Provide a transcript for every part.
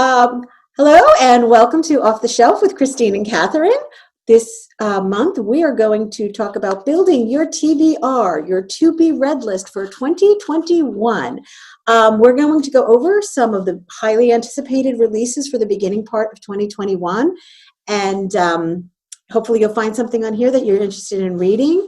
Hello and welcome to Off the Shelf with Christine and Katherine. This month we are going to talk about building your TBR, your to be read list for 2021. We're going to go over some of the highly anticipated releases for the beginning part of 2021, and hopefully you'll find something on here that you're interested in reading.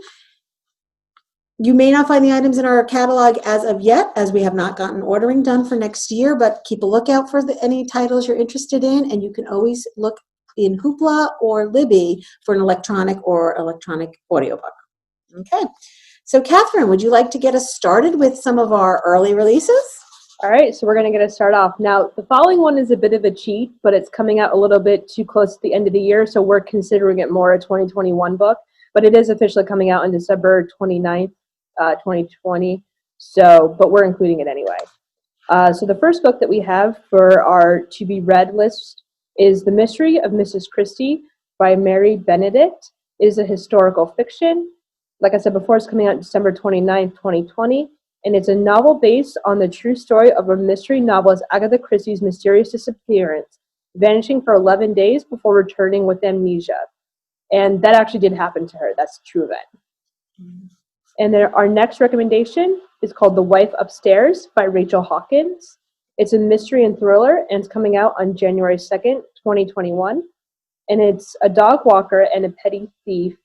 You may not find the items in our catalog as of yet, as we have not gotten ordering done for next year, but keep a lookout for any titles you're interested in, and you can always look in Hoopla or Libby for an electronic audiobook. Okay, so Katherine, would you like to get us started with some of our early releases? All right, so we're going to get us started off. Now, the following one is a bit of a cheat, but it's coming out a little bit too close to the end of the year, so we're considering it more a 2021 book, but it is officially coming out on December 29th. 2020, but we're including it anyway. So the first book that we have for our to be read list is The Mystery of Mrs. Christie by Mary Benedict. It is a historical fiction. Like I said before, it's coming out December 29th, 2020, and it's a novel based on the true story of a mystery novelist Agatha Christie's mysterious disappearance, vanishing for 11 days before returning with amnesia. And that actually did happen to her. That's a true event. Mm-hmm. And then our next recommendation is called The Wife Upstairs by Rachel Hawkins. It's a mystery and thriller, and it's coming out on January 2nd, 2021. And it's a dog walker and a petty thief,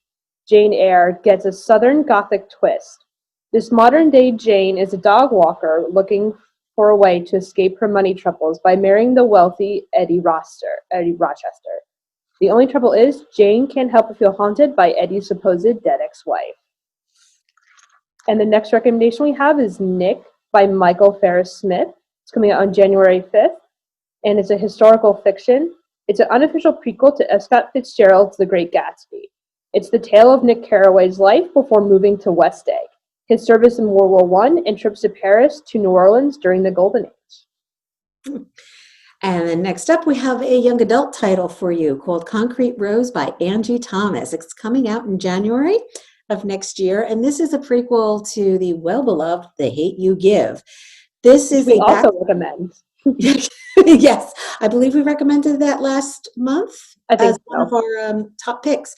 Jane Eyre, gets a Southern Gothic twist. This modern-day Jane is a dog walker looking for a way to escape her money troubles by marrying the wealthy Eddie Rochester. The only trouble is, Jane can't help but feel haunted by Eddie's supposed dead ex-wife. And the next recommendation we have is Nick by Michael Ferris Smith. It's coming out on January 5th, and it's a historical fiction. It's an unofficial prequel to F. Scott Fitzgerald's The Great Gatsby. It's the tale of Nick Carraway's life before moving to West Egg, his service in World War I, and trips to Paris to New Orleans during the Golden Age. And then next up, we have a young adult title for you called Concrete Rose by Angie Thomas. It's coming out in January of next year, and this is a prequel to the well-beloved The Hate U Give. This is we also recommend. Yes, I believe we recommended that last month as one of our top picks.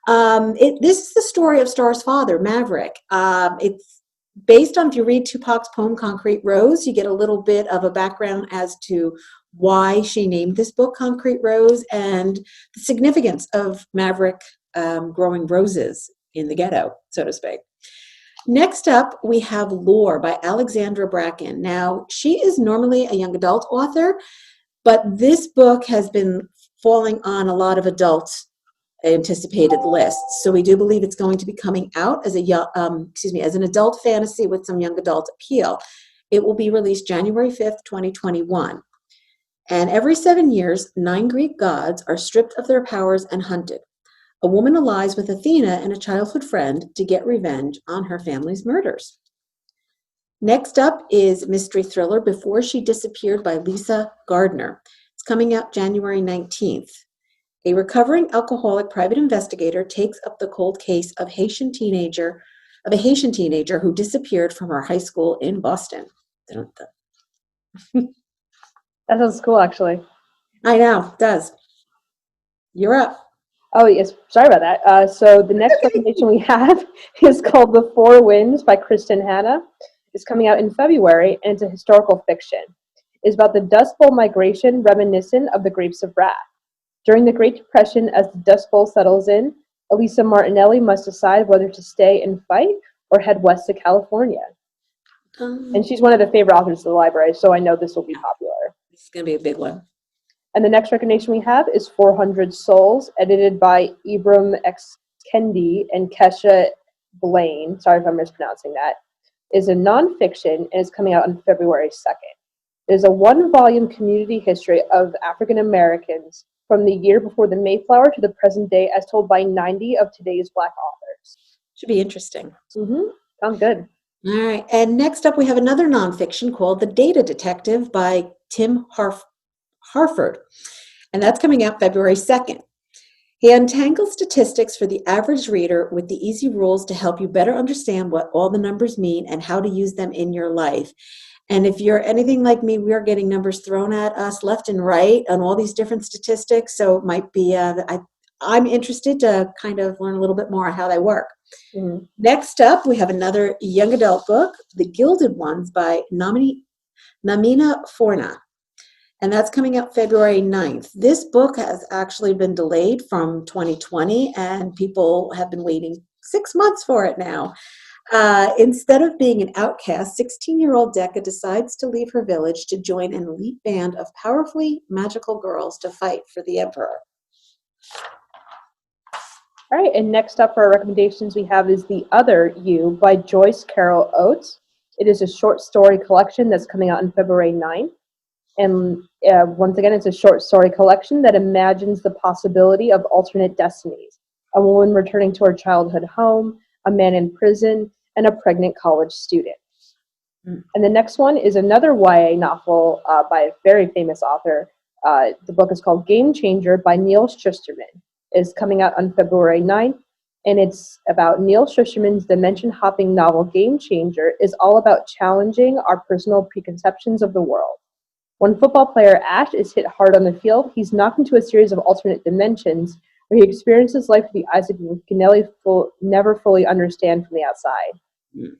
This is the story of Star's father, Maverick. It's based on, if you read Tupac's poem Concrete Rose, you get a little bit of a background as to why she named this book Concrete Rose and the significance of Maverick growing roses in the ghetto, so to speak. Next up, we have Lore by Alexandra Bracken. Now, she is normally a young adult author, but this book has been falling on a lot of adult anticipated lists. So we do believe it's going to be coming out as as an adult fantasy with some young adult appeal. It will be released January 5th, 2021. And every 7 years, 9 Greek gods are stripped of their powers and hunted. A woman allies with Athena and a childhood friend to get revenge on her family's murders. Next up is mystery thriller Before She Disappeared by Lisa Gardner. It's coming out January 19th. A recovering alcoholic private investigator takes up the cold case of a Haitian teenager who disappeared from her high school in Boston. That sounds cool, actually. I know, it does. You're up. Oh, yes. Sorry about that. So the next recommendation we have is called The Four Winds by Kristen Hanna. It's coming out in February, and it's a historical fiction. It's about the Dust Bowl migration reminiscent of the Grapes of Wrath. During the Great Depression, as the Dust Bowl settles in, Elisa Martinelli must decide whether to stay and fight or head west to California. And she's one of the favorite authors of the library, so I know this will be popular. This is going to be a big one. And the next recommendation we have is 400 Souls, edited by Ibram X. Kendi and Kesha Blaine. Sorry if I'm mispronouncing that. Is a nonfiction and is coming out on February 2nd. It is a 1-volume community history of African Americans from the year before the Mayflower to the present day, as told by 90 of today's Black authors. Should be interesting. Mm-hmm. Sounds good. All right. And next up, we have another nonfiction called The Data Detective by Tim Harford. And that's coming out February 2nd. He untangles statistics for the average reader with the easy rules to help you better understand what all the numbers mean and how to use them in your life. And if you're anything like me, we're getting numbers thrown at us left and right on all these different statistics. So it might be, I'm interested to kind of learn a little bit more on how they work. Mhm. Next up, we have another young adult book, The Gilded Ones by Namina Forna. And that's coming out February 9th. This book has actually been delayed from 2020, and people have been waiting 6 months for it now. Instead of being an outcast, 16-year-old Decca decides to leave her village to join an elite band of powerfully magical girls to fight for the Emperor. All right, and next up for our recommendations we have is The Other You by Joyce Carol Oates. It is a short story collection that's coming out on February 9th. And once again, it's a short story collection that imagines the possibility of alternate destinies. A woman returning to her childhood home, a man in prison, and a pregnant college student. Mm. And the next one is another YA novel by a very famous author. The book is called Game Changer by Neil Shusterman. It's coming out on February 9th. And it's about Neil Shusterman's dimension-hopping novel Game Changer is all about challenging our personal preconceptions of the world. When football player Ash is hit hard on the field, he's knocked into a series of alternate dimensions where he experiences life through the eyes that he can never fully understand from the outside. Mm.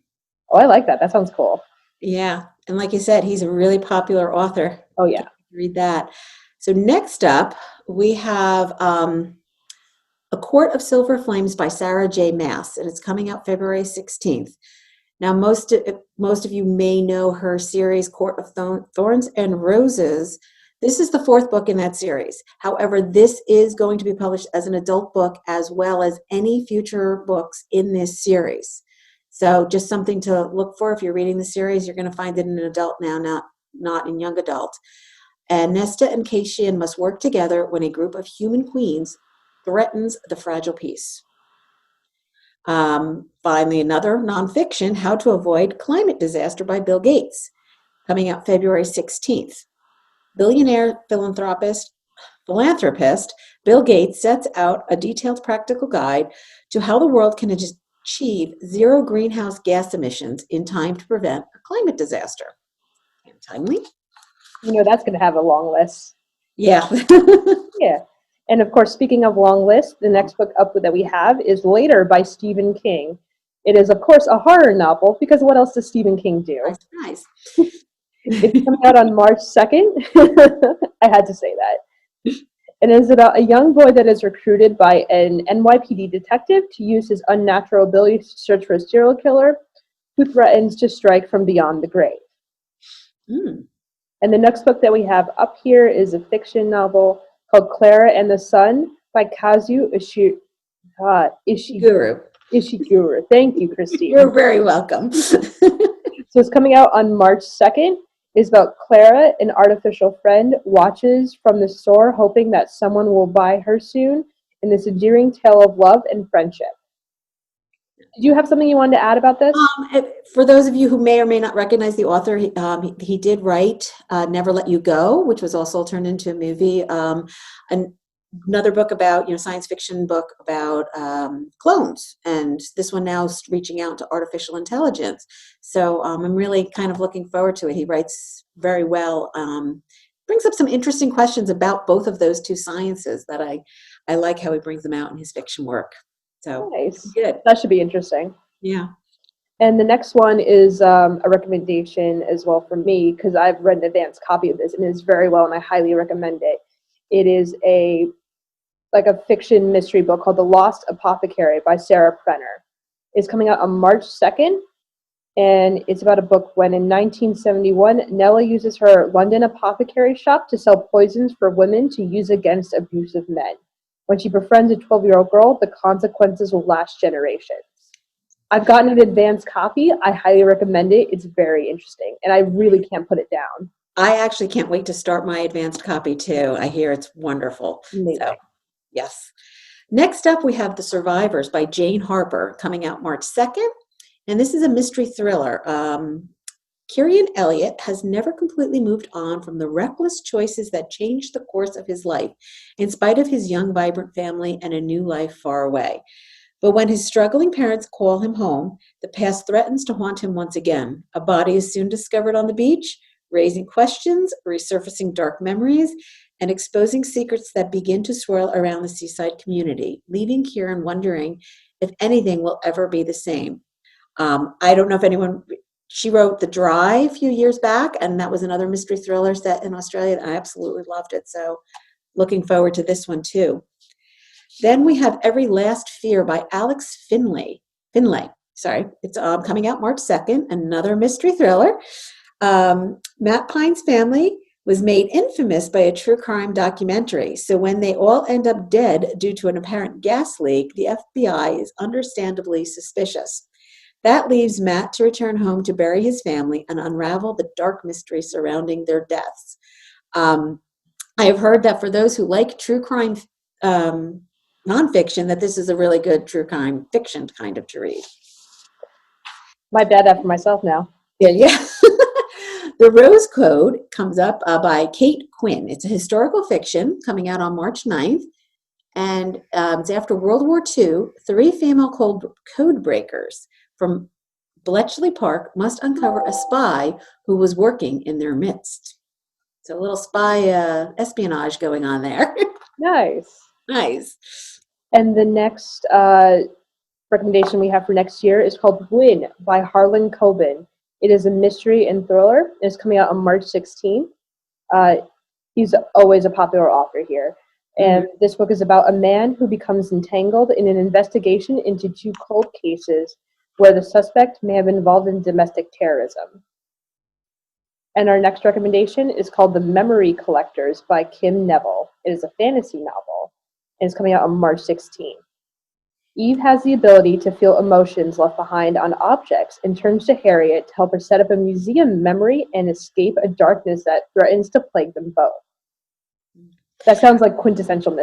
Oh, I like that. That sounds cool. Yeah, and like you said, he's a really popular author. Oh, yeah. Read that. So next up, we have A Court of Silver Flames by Sarah J. Maas, and it's coming out February 16th. Now, most of you may know her series, Court of Thorns and Roses. This is the 4th book in that series. However, this is going to be published as an adult book as well as any future books in this series. So just something to look for. If you're reading the series, you're going to find it in an adult now, not in young adult. And Nesta and Cassian must work together when a group of human queens threatens the fragile peace. Finally, another nonfiction, How to Avoid Climate Disaster by Bill Gates, coming out February 16th. Billionaire philanthropist Bill Gates sets out a detailed practical guide to how the world can achieve zero greenhouse gas emissions in time to prevent a climate disaster. Timely? You know, that's going to have a long list. Yeah. Yeah. And of course, speaking of long lists, the next book up that we have is Later by Stephen King. It is, of course, a horror novel because what else does Stephen King do? Nice. It's coming out on March 2nd. I had to say that. It is about a young boy that is recruited by an NYPD detective to use his unnatural ability to search for a serial killer who threatens to strike from beyond the grave. Mm. And the next book that we have up here is a fiction novel called Clara and the Sun by Kazu Ishiguro. Thank you, Christine. You're very welcome. So it's coming out on March 2nd. It's about Clara, an artificial friend, watches from the store hoping that someone will buy her soon in this endearing tale of love and friendship. Did you have something you wanted to add about this? For those of you who may or may not recognize the author, he did write Never Let You Go, which was also turned into a movie. Another book about, science fiction book about clones. And this one now is reaching out to artificial intelligence. So I'm really kind of looking forward to it. He writes very well. Brings up some interesting questions about both of those two sciences that I like how he brings them out in his fiction work. So Nice. good. That should be interesting. Yeah. And the next one is a recommendation as well for me because I've read an advanced copy of this and it's very well and I highly recommend it. It is a fiction mystery book called The Lost Apothecary by Sarah Prenner. It's coming out on March 2nd and it's about a book when in 1971 Nella uses her London apothecary shop to sell poisons for women to use against abusive men. When she befriends a 12-year-old girl, the consequences will last generations. I've gotten an advanced copy. I highly recommend it. It's very interesting, and I really can't put it down. I actually can't wait to start my advanced copy, too. I hear it's wonderful. Amazing. So, yes. Next up, we have The Survivors by Jane Harper, coming out March 2nd, and this is a mystery thriller. Kieran Elliott has never completely moved on from the reckless choices that changed the course of his life, in spite of his young, vibrant family and a new life far away. But when his struggling parents call him home, the past threatens to haunt him once again. A body is soon discovered on the beach, raising questions, resurfacing dark memories, and exposing secrets that begin to swirl around the seaside community, leaving Kieran wondering if anything will ever be the same. I don't know if anyone, she wrote The Dry a few years back, and that was another mystery thriller set in Australia, and I absolutely loved it. So looking forward to this one too. Then we have Every Last Fear by Alex Finlay. Sorry, it's coming out March 2nd, another mystery thriller. Matt Pine's family was made infamous by a true crime documentary. So when they all end up dead due to an apparent gas leak, the FBI is understandably suspicious. That leaves Matt to return home to bury his family and unravel the dark mystery surrounding their deaths. I have heard that for those who like true crime nonfiction, that this is a really good true crime fiction kind of to read. Might bet that for myself now. Yeah. The Rose Code comes up by Kate Quinn. It's a historical fiction coming out on March 9th. And it's after World War II, 3 female code breakers from Bletchley Park must uncover a spy who was working in their midst. So a little spy espionage going on there. Nice. Nice. And the next recommendation we have for next year is called Win by Harlan Coben. It is a mystery and thriller. It's coming out on March 16th. He's always a popular author here. And this book is about a man who becomes entangled in an investigation into 2 cold cases where the suspect may have been involved in domestic terrorism. And our next recommendation is called The Memory Collectors by Kim Neville. It is a fantasy novel, and it's coming out on March 16th. Eve has the ability to feel emotions left behind on objects and turns to Harriet to help her set up a museum memory and escape a darkness that threatens to plague them both. That sounds like quintessential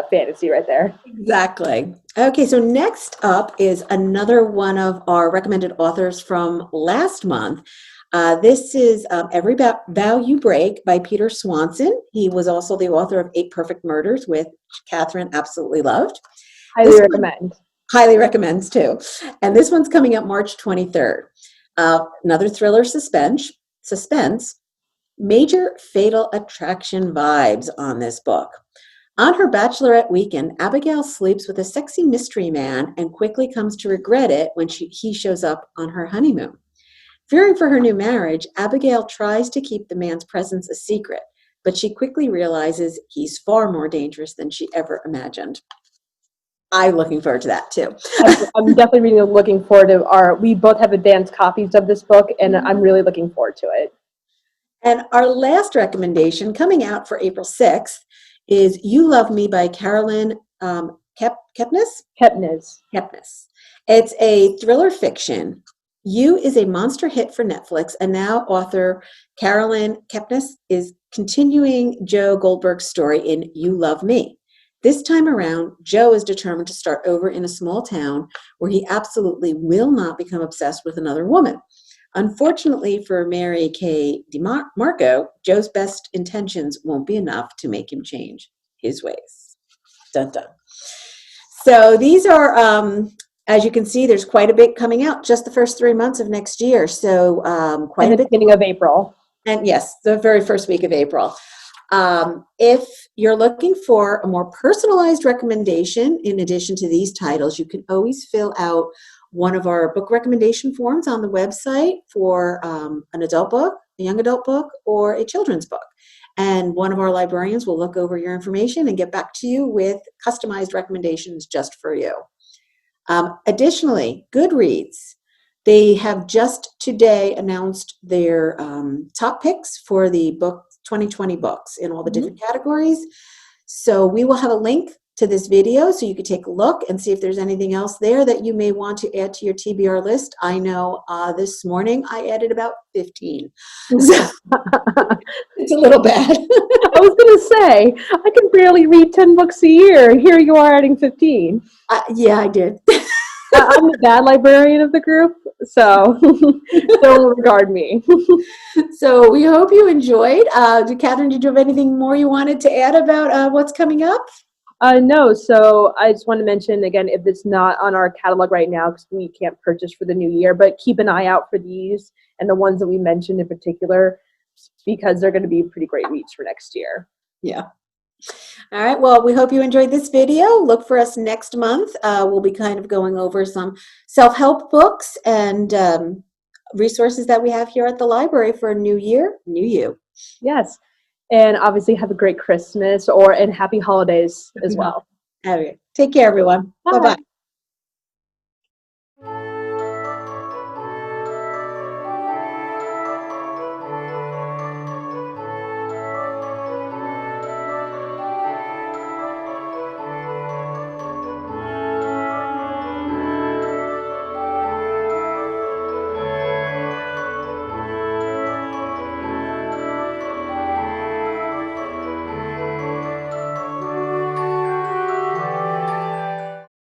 fantasy right there. Exactly. Okay, so next up is another one of our recommended authors from last month. This is Every Vow You Break by Peter Swanson. He was also the author of 8 Perfect Murders, which Katherine absolutely loved. Highly recommend. Highly recommends too. And this one's coming up March 23rd. Another thriller suspense. Major Fatal Attraction vibes on this book. On her bachelorette weekend, Abigail sleeps with a sexy mystery man and quickly comes to regret it when he shows up on her honeymoon. Fearing for her new marriage, Abigail tries to keep the man's presence a secret, but she quickly realizes he's far more dangerous than she ever imagined. I'm looking forward to that too. I'm definitely looking forward to we both have advanced copies of this book, and I'm really looking forward to it. And our last recommendation coming out for April 6th is You Love Me by Carolyn Kepnes. It's a thriller fiction. You is a monster hit for Netflix, and now author Carolyn Kepnes is continuing Joe Goldberg's story in You Love Me. This time around, Joe is determined to start over in a small town where he absolutely will not become obsessed with another woman. Unfortunately for Mary Kay DeMarco, Joe's best intentions won't be enough to make him change his ways. Dun dun. So these are, as you can see, there's quite a bit coming out just the first 3 months of next year. So quite a bit. Beginning of April. And yes, the very first week of April. If you're looking for a more personalized recommendation, in addition to these titles, you can always fill out one of our book recommendation forms on the website for an adult book, a young adult book, or a children's book. And one of our librarians will look over your information and get back to you with customized recommendations just for you. Additionally, Goodreads, they have just today announced their top picks for the book 2020 books in all the different categories. So we will have a link to this video so you could take a look and see if there's anything else there that you may want to add to your TBR list. I know this morning I added about 15. So it's a little bad. I was going to say, I can barely read 10 books a year. Here you are adding 15. Yeah, I did. I'm the bad librarian of the group, so don't regard me. So we hope you enjoyed. Katherine, did you have anything more you wanted to add about what's coming up? No, so I just want to mention again, if it's not on our catalog right now, because we can't purchase for the new year, but keep an eye out for these and the ones that we mentioned in particular, because they're going to be pretty great reads for next year. Yeah. All right. Well, we hope you enjoyed this video. Look for us next month. We'll be kind of going over some self-help books and resources that we have here at the library for a new year, new you. Yes. And obviously have a great Christmas and happy holidays as well. All right. Take care, everyone. Bye. Bye-bye.